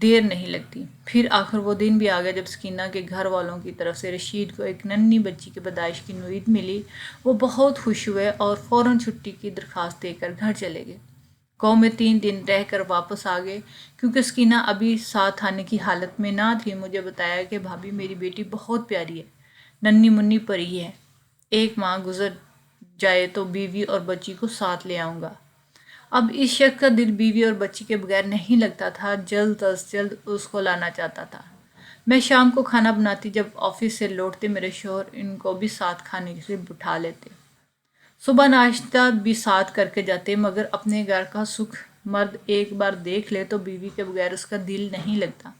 دیر نہیں لگتی۔ پھر آخر وہ دن بھی آ گیا جب سکینہ کے گھر والوں کی طرف سے رشید کو ایک ننھی بچی کی پیدائش کی نوید ملی۔ وہ بہت خوش ہوئے اور فوراً چھٹی کی درخواست دے کر گھر چلے گئے۔ گاؤں میں 3 دن رہ کر واپس آ گئے کیونکہ سکینہ ابھی ساتھ آنے کی حالت میں نہ تھی۔ مجھے بتایا کہ بھابھی میری بیٹی بہت پیاری ہے، ننھی منی پری ہے، ایک ماہ گزر جائے تو بیوی اور بچی کو ساتھ لے آؤں گا۔ اب اس شخص کا دل بیوی اور بچی کے بغیر نہیں لگتا تھا، جلد از جلد اس کو لانا چاہتا تھا۔ میں شام کو کھانا بناتی، جب آفس سے لوٹتے میرے شوہر ان کو بھی ساتھ کھانے کے لیے بٹھا لیتے۔ صبح ناشتہ بھی ساتھ کر کے جاتے، مگر اپنے گھر کا سکھ مرد ایک بار دیکھ لے تو بیوی کے بغیر اس کا دل نہیں لگتا۔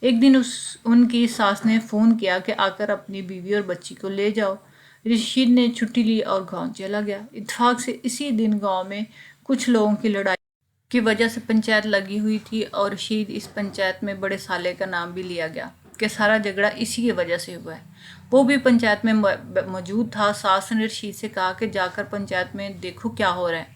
ایک دن ان کی ساس نے فون کیا کہ آ کر اپنی بیوی اور بچی کو لے جاؤ۔ رشید نے چھٹی لی اور گاؤں چلا گیا۔ اتفاق سے اسی دن گاؤں میں کچھ لوگوں کی لڑائی کی وجہ سے پنچایت لگی ہوئی تھی اور رشید اس پنچایت میں بڑے سالے کا نام بھی لیا گیا کہ سارا جھگڑا اسی کی وجہ سے ہوا ہے۔ وہ بھی پنچایت میں موجود تھا۔ ساس نے رشید سے کہا کہ جا کر پنچایت میں دیکھو کیا ہو رہا ہے۔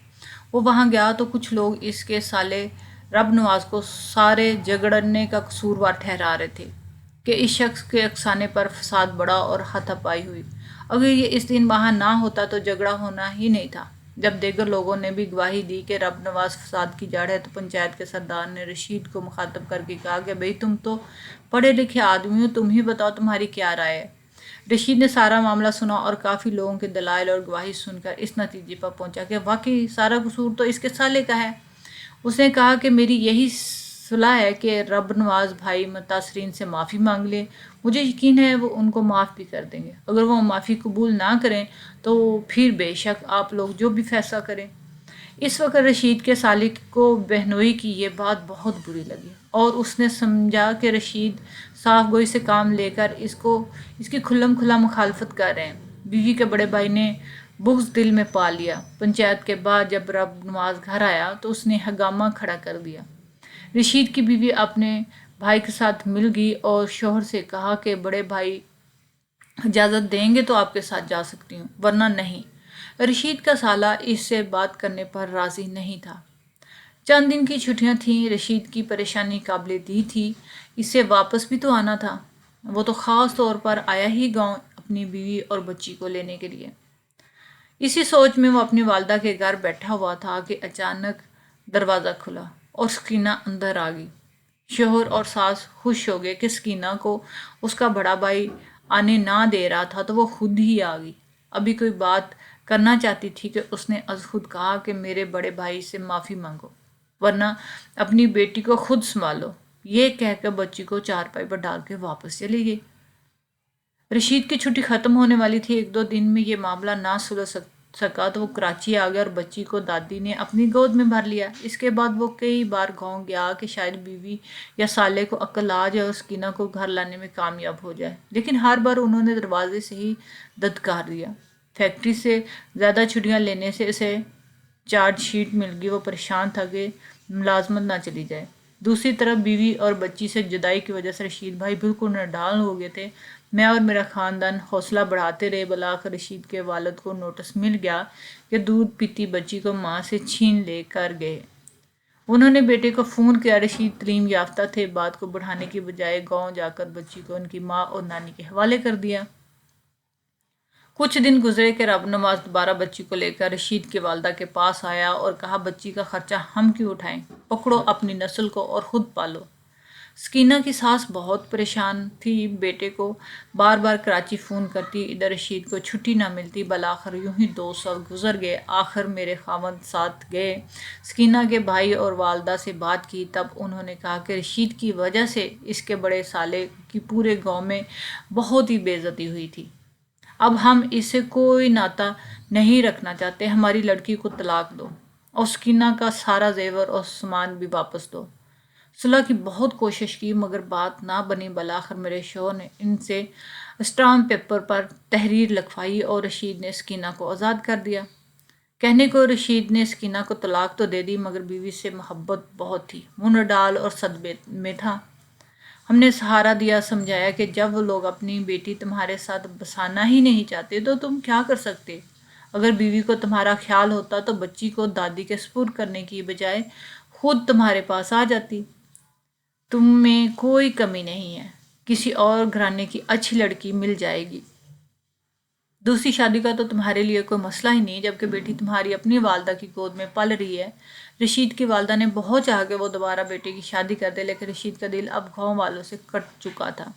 وہ وہاں گیا تو کچھ لوگ اس کے سالے رب نواز کو سارے جھگڑنے کا قصوروار ٹھہرا رہے تھے کہ اس شخص کے افسانے پر فساد بڑھا اور ہاتھا پائی ہوئی۔ اگر یہ اس دن وہاں نہ ہوتا تو جھگڑا ہونا ہی نہیں تھا۔ جب دیگر لوگوں نے بھی گواہی دی کہ رب نواز فساد کی جڑ ہے تو پنچایت کے سردار نے رشید کو مخاطب کر کے کہا کہ بھئی تم تو پڑھے لکھے آدمی ہو، تم ہی بتاؤ تمہاری کیا رائے ہے۔ رشید نے سارا معاملہ سنا اور کافی لوگوں کے دلائل اور گواہی سن کر اس نتیجے پر پہنچا کہ واقعی سارا قصور تو اس کے سالے کا ہے۔ اس نے کہا کہ میری یہی صلاح ہے کہ رب نواز بھائی متاثرین سے معافی مانگ لیں، مجھے یقین ہے وہ ان کو معاف بھی کر دیں گے۔ اگر وہ معافی قبول نہ کریں تو پھر بے شک آپ لوگ جو بھی فیصلہ کریں۔ اس وقت رشید کے سالک کو بہنوئی کی یہ بات بہت بری لگی اور اس نے سمجھا کہ رشید صاف گوئی سے کام لے کر اس کی کھلم کھلا مخالفت کر رہے ہیں۔ بیوی کے بڑے بھائی نے بغض دل میں پا لیا۔ پنچایت کے بعد جب رب نواز گھر آیا تو اس نے ہنگامہ کھڑا کر دیا۔ رشید کی بیوی اپنے بھائی کے ساتھ مل گئی اور شوہر سے کہا کہ بڑے بھائی اجازت دیں گے تو آپ کے ساتھ جا سکتی ہوں، ورنہ نہیں۔ رشید کا سالہ اس سے بات کرنے پر راضی نہیں تھا۔ چند دن کی چھٹیاں تھیں، رشید کی پریشانی قابل دید تھی، اسے واپس بھی تو آنا تھا۔ وہ تو خاص طور پر آیا ہی گاؤں اپنی بیوی اور بچی کو لینے کے لیے۔ اسی سوچ میں وہ اپنی والدہ کے گھر بیٹھا ہوا تھا کہ اچانک دروازہ کھلا اور سکینہ اندر آ گئی۔ شوہر اور ساس خوش ہو گئے کہ سکینہ کو اس کا بڑا بھائی آنے نہ دے رہا تھا تو وہ خود ہی آ گئی۔ ابھی کوئی بات کرنا چاہتی تھی کہ اس نے از خود کہا کہ میرے بڑے بھائی سے معافی مانگو، ورنہ اپنی بیٹی کو خود سنبھالو۔ یہ کہہ کر بچی کو چارپائی پر ڈال کے واپس چلی گئی۔ رشید کی چھٹی ختم ہونے والی تھی۔ 1-2 دن میں یہ معاملہ نہ سلجھ سکا تو وہ کراچی آ گیا اور بچی کو دادی نے اپنی گود میں بھر لیا۔ اس کے بعد وہ کئی بار گاؤں گیا کہ شاید بیوی یا سالے کو عقل آ جائے اور سکینہ کو گھر لانے میں کامیاب ہو جائے، لیکن ہر بار انہوں نے دروازے سے ہی دھتکار دیا۔ فیکٹری سے زیادہ چھٹیاں لینے سے اسے چارج شیٹ مل گئی۔ وہ پریشان تھا کہ ملازمت نہ چلی جائے۔ دوسری طرف بیوی اور بچی سے جدائی کی وجہ سے رشید بھائی بالکل نڈال ہو گئے تھے۔ میں اور میرا خاندان حوصلہ بڑھاتے رہے۔ بالآخر رشید کے والد کو نوٹس مل گیا کہ دودھ پیتی بچی کو ماں سے چھین لے کر گئے۔ انہوں نے بیٹے کو فون کیا۔ رشید تعلیم یافتہ تھے، بات کو بڑھانے کی بجائے گاؤں جا کر بچی کو ان کی ماں اور نانی کے حوالے کر دیا۔ کچھ دن گزرے کہ رب نواز دوبارہ بچی کو لے کر رشید کی والدہ کے پاس آیا اور کہا بچی کا خرچہ ہم کیوں اٹھائیں، پکڑو اپنی نسل کو اور خود پالو۔ سکینہ کی ساس بہت پریشان تھی، بیٹے کو بار بار کراچی فون کرتی، ادھر رشید کو چھٹی نہ ملتی۔ بالآخر یوں ہی 2 سال گزر گئے۔ آخر میرے خاوند ساتھ گئے، سکینہ کے بھائی اور والدہ سے بات کی، تب انہوں نے کہا کہ رشید کی وجہ سے اس کے بڑے سالے کی پورے گاؤں میں بہت ہی بے عزتی ہوئی تھی۔ اب ہم اس سے کوئی ناطہ نہیں رکھنا چاہتے، ہماری لڑکی کو طلاق دو اور سکینہ کا سارا زیور اور سامان بھی واپس دو۔ صلح کی بہت کوشش کی مگر بات نہ بنی۔ بالآخر میرے شوہر نے ان سے اسٹامپ پیپر پر تحریر لکھوائی اور رشید نے سکینہ کو آزاد کر دیا۔ کہنے کو رشید نے سکینہ کو طلاق تو دے دی مگر بیوی سے محبت بہت تھی، وہ نڈال اور صدمے میں تھا۔ ہم نے سہارا دیا، سمجھایا کہ جب وہ لوگ اپنی بیٹی تمہارے ساتھ بسانا ہی نہیں چاہتے تو تم کیا کر سکتے؟ اگر بیوی کو تمہارا خیال ہوتا تو بچی کو دادی کے سپرد کرنے کی بجائے خود تمہارے پاس آ جاتی۔ تم میں کوئی کمی نہیں ہے، کسی اور گھرانے کی اچھی لڑکی مل جائے گی۔ دوسری شادی کا تو تمہارے لیے کوئی مسئلہ ہی نہیں، جبکہ بیٹی تمہاری اپنی والدہ کی گود میں پل رہی ہے۔ رشید کی والدہ نے بہت چاہا کہ وہ دوبارہ بیٹے کی شادی کر دے، لیکن رشید کا دل اب گاؤں والوں سے کٹ چکا تھا۔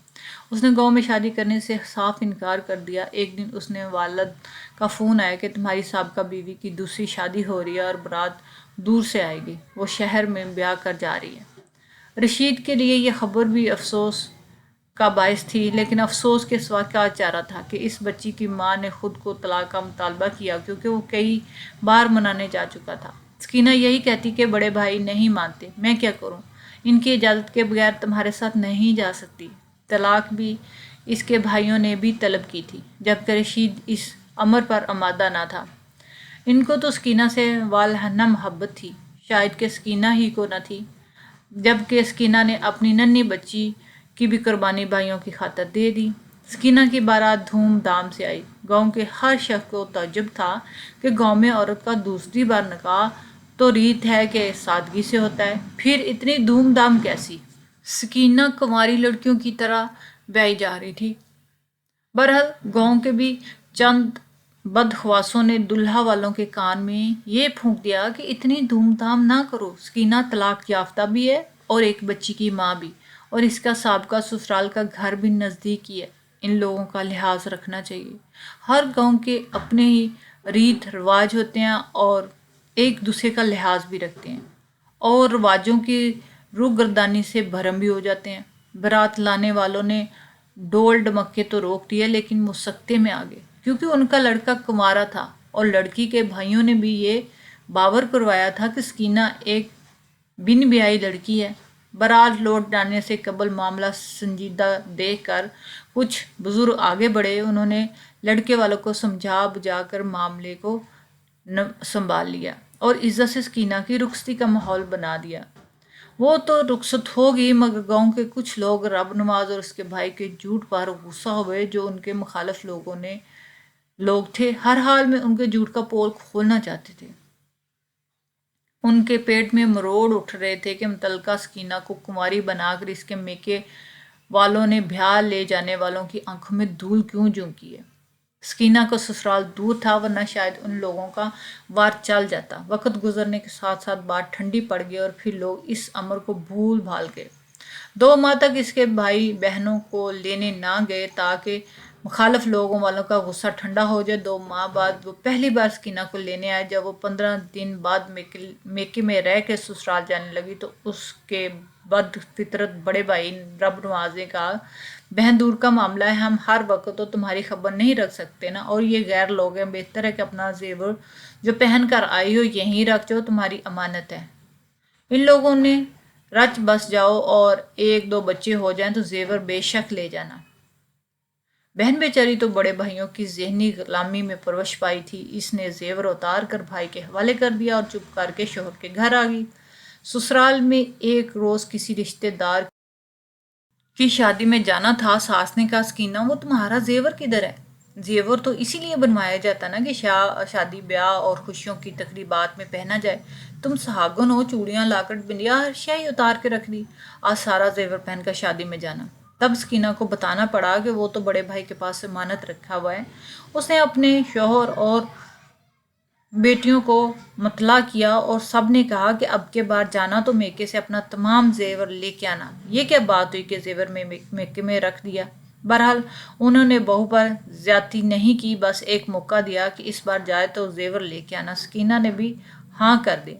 اس نے گاؤں میں شادی کرنے سے صاف انکار کر دیا۔ ایک دن اس نے والد کا فون آیا کہ تمہاری سابقہ بیوی کی دوسری شادی ہو رہی ہے اور بارات دور سے آئے گی، وہ شہر میں بیاہ کر جا رہی ہے۔ رشید کے لیے یہ خبر بھی افسوس کا باعث تھی، لیکن افسوس کے سوا کیا چارہ تھا کہ اس بچی کی ماں نے خود کو طلاق کا مطالبہ کیا، کیونکہ وہ کئی بار منانے جا چکا تھا۔ سکینہ یہی کہتی کہ بڑے بھائی نہیں مانتے، میں کیا کروں، ان کی اجازت کے بغیر تمہارے ساتھ نہیں جا سکتی۔ طلاق بھی اس کے بھائیوں نے بھی طلب کی تھی، جبکہ رشید اس امر پر آمادہ نہ تھا۔ ان کو تو سکینہ سے والہانہ محبت تھی، شاید کہ سکینہ ہی کو نہ تھی، جبکہ سکینہ نے اپنی ننھی بچی کی بھی قربانی بھائیوں کی خاطر دے دی۔ سکینہ کی بارات دھوم دھام سے آئی۔ گاؤں کے ہر شخص کو تعجب تھا کہ گاؤں میں عورت کا دوسری بار نکاح تو ریت ہے کہ سادگی سے ہوتا ہے، پھر اتنی دھوم دھام کیسی؟ سکینہ کنواری لڑکیوں کی طرح بیائی جا رہی تھی۔ بہرحال گاؤں کے بھی چند بدخواسوں نے دلہا والوں کے کان میں یہ پھونک دیا کہ اتنی دھوم دھام نہ کرو، سکینہ طلاق یافتہ بھی ہے اور ایک بچی کی ماں بھی، اور اس کا سابقہ سسرال کا گھر بھی نزدیک ہی ہے، ان لوگوں کا لحاظ رکھنا چاہیے۔ ہر گاؤں کے اپنے ہی ریت رواج ہوتے ہیں اور ایک دوسرے کا لحاظ بھی رکھتے ہیں، اور رواجوں کی روگردانی سے بھرم بھی ہو جاتے ہیں۔ بارات لانے والوں نے ڈول ڈمکے تو روک دیے، لیکن وہ سکتے میں آ گئے، کیونکہ ان کا لڑکا کنوارا تھا اور لڑکی کے بھائیوں نے بھی یہ باور کروایا تھا کہ سکینہ ایک بن بیائی لڑکی ہے۔ بارات لوٹ جانے سے قبل معاملہ سنجیدہ دیکھ کر کچھ بزرگ آگے بڑھے، انہوں نے لڑکے والوں کو سمجھا بجھا کر معاملے کو سنبھال لیا اور عزت سے سکینہ کی رخصتی کا ماحول بنا دیا۔ وہ تو رخصت ہوگی، مگر گاؤں کے کچھ لوگ رب نواز اور اس کے بھائی کے جھوٹ پر غصہ ہوئے، جو ان کے مخالف لوگ تھے، ہر حال میں ان کے جھوٹ کا پول کھولنا چاہتے تھے۔ ان کے پیٹ میں مروڑ اٹھ رہے تھے کہ متعلقہ سکینہ کو کنواری بنا کر اس کے میکے والوں نے بیاہ لے جانے والوں کی آنکھوں میں دھول کیوں جھونکی ہے۔ سکینہ کا سسرال دور تھا، ورنہ شاید ان لوگوں کا وار چل جاتا۔ وقت گزرنے کے ساتھ ساتھ بات ٹھنڈی پڑ گئی اور پھر لوگ اس امر کو بھول بھال گئے۔ 2 ماہ تک اس کے بھائی بہنوں کو لینے نہ گئے تاکہ مخالف لوگوں والوں کا غصہ ٹھنڈا ہو جائے۔ 2 ماہ بعد وہ پہلی بار سکینہ کو لینے آئے۔ جب وہ 15 دن بعد میکے میں رہ کے سسرال جانے لگی تو اس کے بد فطرت بڑے بھائی رب نواز نے کہا، بہن دور کا معاملہ ہے، ہم ہر وقت تو تمہاری خبر نہیں رکھ سکتے نا، اور یہ غیر لوگ ہیں، بہتر ہے کہ اپنا زیور جو پہن کر آئی ہو یہیں رکھ جاؤ، تمہاری امانت ہے۔ ان لوگوں نے رچ بس جاؤ اور 1-2 بچے ہو جائیں تو زیور بے شک لے جانا۔ بہن بیچاری تو بڑے بھائیوں کی ذہنی غلامی میں پرورش پائی تھی، اس نے زیور اتار کر بھائی کے حوالے کر دیا اور چپ کر کے شوہر کے گھر آ گئی۔ سسرال میں ایک روز کسی رشتے دار کی شادی میں جانا تھا۔ ساس نے کہا، سکینہ وہ تمہارا زیور کدھر ہے؟ زیور تو اسی لیے بنوایا جاتا نا کہ شادی بیاہ اور خوشیوں کی تقریبات میں پہنا جائے۔ تم سہاگن ہو، چوڑیاں لاکٹ بندیاں ہر شے اتار کے رکھ دی، آج سارا زیور پہن کر شادی میں جانا۔ تب سکینہ کو بتانا پڑا کہ وہ تو بڑے بھائی کے پاس امانت رکھا ہوا ہے۔ اس نے اپنے شوہر اور بیٹیوں کو مطلع کیا اور سب نے کہا کہ اب کے بار جانا تو میکے سے اپنا تمام زیور لے کے آنا۔ یہ کیا بات ہوئی کہ زیور میں میکے میں رکھ دیا؟ بہرحال انہوں نے بہو پر زیادتی نہیں کی، بس ایک موقع دیا کہ اس بار جائے تو زیور لے کے آنا۔ سکینہ نے بھی ہاں کر دی۔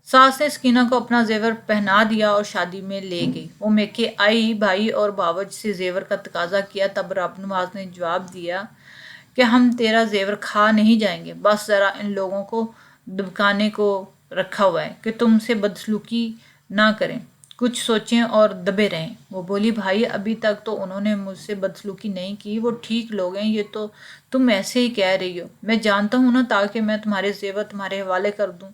ساس نے سکینہ کو اپنا زیور پہنا دیا اور شادی میں لے گئی۔ وہ میکے آئی، بھائی اور باوج سے زیور کا تقاضا کیا، تب رب نواز نے جواب دیا کہ ہم تیرا زیور کھا نہیں جائیں گے، بس ذرا ان لوگوں کو دبکانے کو رکھا ہوا ہے کہ تم سے بدسلوکی نہ کریں، کچھ سوچیں اور دبے رہیں۔ وہ بولی، بھائی ابھی تک تو انہوں نے مجھ سے بدسلوکی نہیں کی، وہ ٹھیک لوگ ہیں، یہ تو تم ایسے ہی کہہ رہی ہو، میں جانتا ہوں نا، تاکہ میں تمہارے زیور تمہارے حوالے کر دوں۔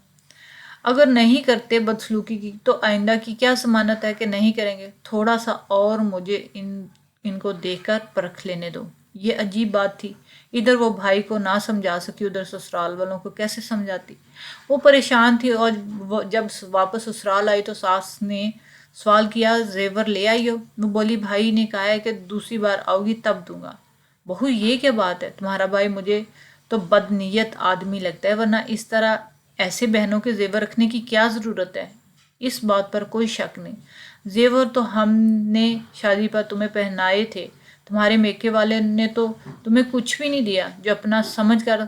اگر نہیں کرتے بدسلوکی کی تو آئندہ کی کیا ضمانت ہے کہ نہیں کریں گے؟ تھوڑا سا اور مجھے ان کو دیکھ کر پرکھ لینے دو۔ یہ عجیب بات تھی، ادھر وہ بھائی کو نہ سمجھا سکی، ادھر سسرال والوں کو کیسے سمجھاتی؟ وہ پریشان تھی، اور جب واپس سسرال آئی تو ساس نے سوال کیا زیور لے آئی ہو؟ وہ بولی بھائی نے کہا ہے کہ دوسری بار آؤ گی تب دوں گا۔ بہو یہ کیا بات ہے، تمہارا بھائی مجھے تو بدنیت آدمی لگتا ہے، ورنہ اس طرح ایسے بہنوں کے زیور رکھنے کی کیا ضرورت ہے؟ اس بات پر کوئی شک نہیں، زیور تو ہم نے شادی پر تمہیں پہنائے تھے، تمہارے میکے والے نے تو تمہیں کچھ بھی نہیں دیا جو اپنا سمجھ کر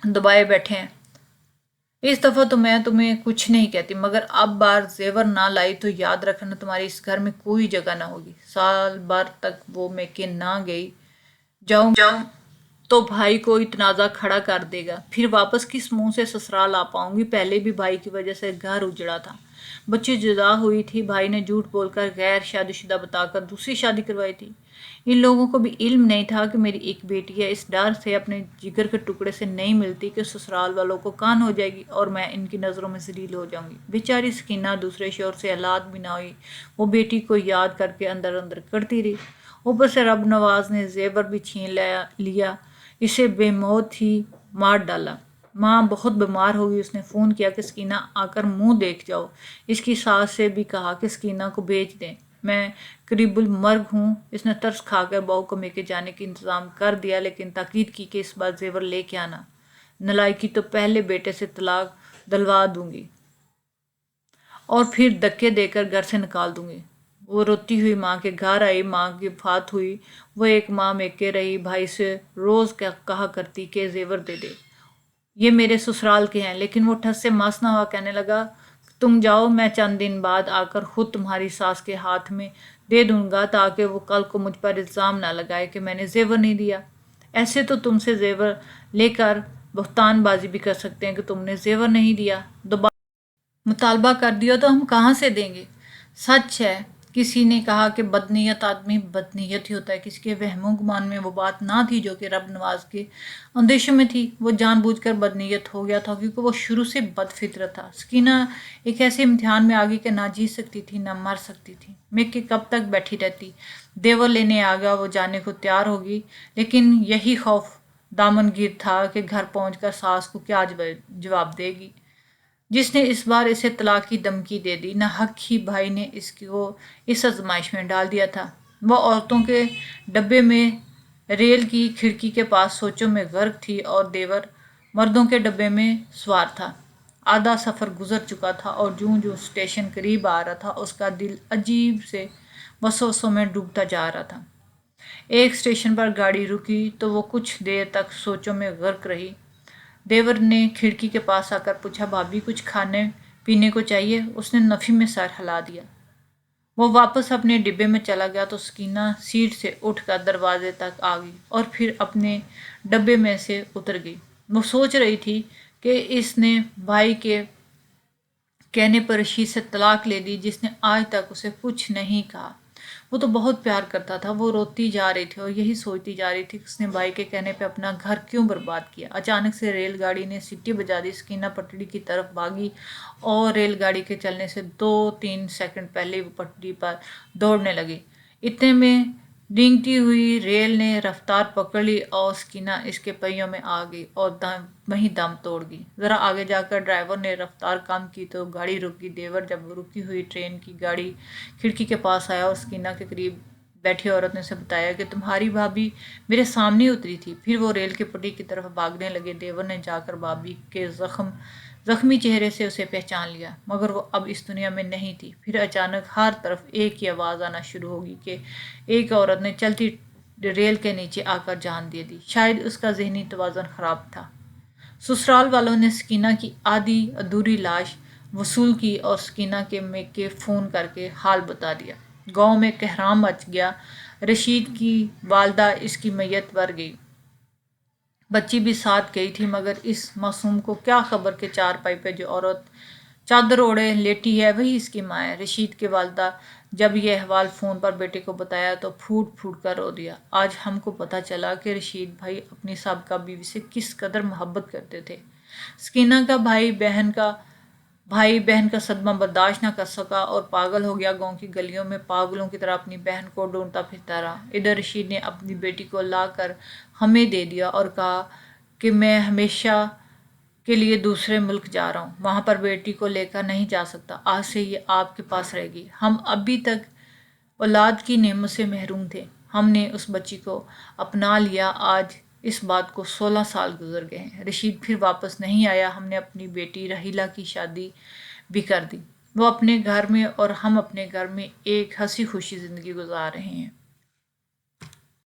دبائے بیٹھے ہیں۔ اس دفعہ تو میں تمہیں کچھ نہیں کہتی، مگر اب بار زیور نہ لائی تو یاد رکھنا تمہاری اس گھر میں کوئی جگہ نہ ہوگی۔ سال بھر تک وہ میکے نہ گئی جاؤں تو بھائی کوئی تنازع کھڑا کر دے گا، پھر واپس کس منہ سے سسرال آ پاؤں گی؟ پہلے بھی بھائی کی وجہ سے گھر اجڑا تھا، بچی جدا ہوئی تھی، بھائی نے جھوٹ بول کر غیر شادی شدہ بتا کر دوسری شادی کروائی تھی۔ ان لوگوں کو بھی علم نہیں تھا کہ میری ایک بیٹی ہے، اس ڈر سے اپنے جگر کے ٹکڑے سے نہیں ملتی کہ سسرال والوں کو کان ہو جائے گی اور میں ان کی نظروں میں ذلیل ہو جاؤں گی۔ بیچاری سکینہ دوسرے شوہر سے اولاد بھی نہ ہوئی، وہ بیٹی کو یاد کر کے اندر اندر کرتی رہی، اوپر سے رب نواز نے زیور بھی چھین لیا، اسے بے موت ہی مار ڈالا۔ ماں بہت بیمار ہوگئی، اس نے فون کیا کہ سکینہ آ کر منہ دیکھ جاؤ۔ اس کی ساس سے بھی کہا کہ سکینہ کو بھیج دیں، میں قریب المرگ ہوں۔ اس نے ترس کھا کر بہو کو میکے جانے کا انتظام کر دیا، لیکن تاکید کی کہ اس بار زیور لے کے آنا، نالائکی تو پہلے بیٹے سے طلاق دلوا دوں گی اور پھر دھکے دے کر گھر سے نکال دوں گی۔ وہ روتی ہوئی ماں کے گھر آئی، ماں کی وفات ہوئی، وہ ایک ماہ میکے رہی، بھائی سے روز کہا کرتی کہ زیور دے دے، یہ میرے سسرال کے ہیں، لیکن وہ ٹھس سے مس نہ ہوا، کہنے لگا تم جاؤ، میں چند دن بعد آ کر خود تمہاری ساس کے ہاتھ میں دے دوں گا تاکہ وہ کل کو مجھ پر الزام نہ لگائے کہ میں نے زیور نہیں دیا۔ ایسے تو تم سے زیور لے کر بہتان بازی بھی کر سکتے ہیں کہ تم نے زیور نہیں دیا، دوبارہ مطالبہ کر دیا تو ہم کہاں سے دیں گے؟ سچ ہے، کسی نے کہا کہ بدنیت آدمی بدنیت ہی ہوتا ہے، کسی کے وہم و گمان میں وہ بات نہ تھی جو کہ رب نواز کے اندیشوں میں تھی۔ وہ جان بوجھ کر بدنیت ہو گیا تھا کیونکہ وہ شروع سے بد فطرت تھا۔ سکینہ ایک ایسے امتحان میں آگئی کہ نہ جی سکتی تھی نہ مر سکتی تھی، میکے کب تک بیٹھی رہتی؟ دیور لینے آ گیا، وہ جانے کو تیار ہوگی، لیکن یہی خوف دامن گیر تھا کہ گھر پہنچ کر ساس کو کیا جواب دے گی، جس نے اس بار اسے طلاق کی دھمکی دے دی۔ نہ حق ہی بھائی نے اس کو اس آزمائش میں ڈال دیا تھا۔ وہ عورتوں کے ڈبے میں ریل کی کھڑکی کے پاس سوچوں میں غرق تھی اور دیور مردوں کے ڈبے میں سوار تھا۔ آدھا سفر گزر چکا تھا اور جوں جوں اسٹیشن قریب آ رہا تھا اس کا دل عجیب سے وسوسوں میں ڈوبتا جا رہا تھا۔ ایک اسٹیشن پر گاڑی رکی تو وہ کچھ دیر تک سوچوں میں غرق رہی۔ دیور نے کھڑکی کے پاس آ کر پوچھا بھابی کچھ کھانے پینے کو چاہیے؟ اس نے نفی میں سر ہلا دیا۔ وہ واپس اپنے ڈبے میں چلا گیا تو سکینہ سیٹ سے اٹھ کر دروازے تک آ گئی اور پھر اپنے ڈبے میں سے اتر گئی۔ وہ سوچ رہی تھی کہ اس نے بھائی کے کہنے پر رشید سے طلاق لے دی جس نے آج تک اسے کچھ نہیں کہا۔ وہ تو بہت پیار کرتا تھا۔ وہ روتی جا رہی تھی اور یہی سوچتی جا رہی تھی کہ اس نے بھائی کے کہنے پہ اپنا گھر کیوں برباد کیا۔ اچانک سے ریل گاڑی نے سٹی بجا دی، سکینہ پٹڑی کی طرف بھاگی اور ریل گاڑی کے چلنے سے 2-3 سیکنڈ پہلے وہ پٹڑی پر دوڑنے لگی۔ اتنے میں رینگتی ہوئی ریل نے رفتار پکڑ لی اور سکینہ اس کے پہیوں میں آ گئی اور وہیں دم توڑ گئی۔ ذرا آگے جا کر ڈرائیور نے رفتار کم کی تو گاڑی رک گئی۔ دیور جب رکی ہوئی ٹرین کی گاڑی کھڑکی کے پاس آیا اور سکینہ کے قریب بیٹھی عورت نے اسے بتایا کہ تمہاری بھابی میرے سامنے اتری تھی، پھر وہ ریل کی پٹری کی طرف بھاگنے لگے۔ دیور نے جا کر بھابی کے زخمی چہرے سے اسے پہچان لیا، مگر وہ اب اس دنیا میں نہیں تھی۔ پھر اچانک ہر طرف ایک ہی آواز آنا شروع ہوگی کہ ایک عورت نے چلتی ریل کے نیچے آ کر جان دے دی۔ شاید اس کا ذہنی توازن خراب تھا۔ سسرال والوں نے سکینہ کی آدھی ادھوری لاش وصول کی اور سکینہ کے میکے فون کر کے حال بتا دیا۔ گاؤں میں کہرام مچ گیا۔ رشید کی والدہ اس کی میت پر گئی، بچی بھی ساتھ گئی تھی، مگر اس معصوم کو کیا خبر کہ چارپائی پہ جو عورت چادر اوڑھے لیٹی ہے وہی اس کی ماں ہے۔ رشید کی والدہ جب یہ احوال فون پر بیٹے کو بتایا تو پھوٹ پھوٹ کر رو دیا۔ آج ہم کو پتہ چلا کہ رشید بھائی اپنی سابقہ بیوی سے کس قدر محبت کرتے تھے۔ سکینہ کا بھائی بہن کا صدمہ برداشت نہ کر سکا اور پاگل ہو گیا، گاؤں کی گلیوں میں پاگلوں کی طرح اپنی بہن کو ڈھونڈتا پھرتا رہا۔ ادھر رشید نے اپنی بیٹی کو لا کر ہمیں دے دیا اور کہا کہ میں ہمیشہ کے لیے دوسرے ملک جا رہا ہوں، وہاں پر بیٹی کو لے کر نہیں جا سکتا، آج سے یہ آپ کے پاس رہے گی۔ ہم ابھی تک اولاد کی نعمت سے محروم تھے، ہم نے اس بچی کو اپنا لیا، آج اس بات کو 16 سال گزر گئے ہیں۔ رشید پھر واپس نہیں آیا، ہم نے اپنی بیٹی رحیلہ کی شادی بھی کر دی، وہ اپنے گھر میں اور ہم اپنے گھر میں ایک ہنسی خوشی زندگی گزار رہے ہیں۔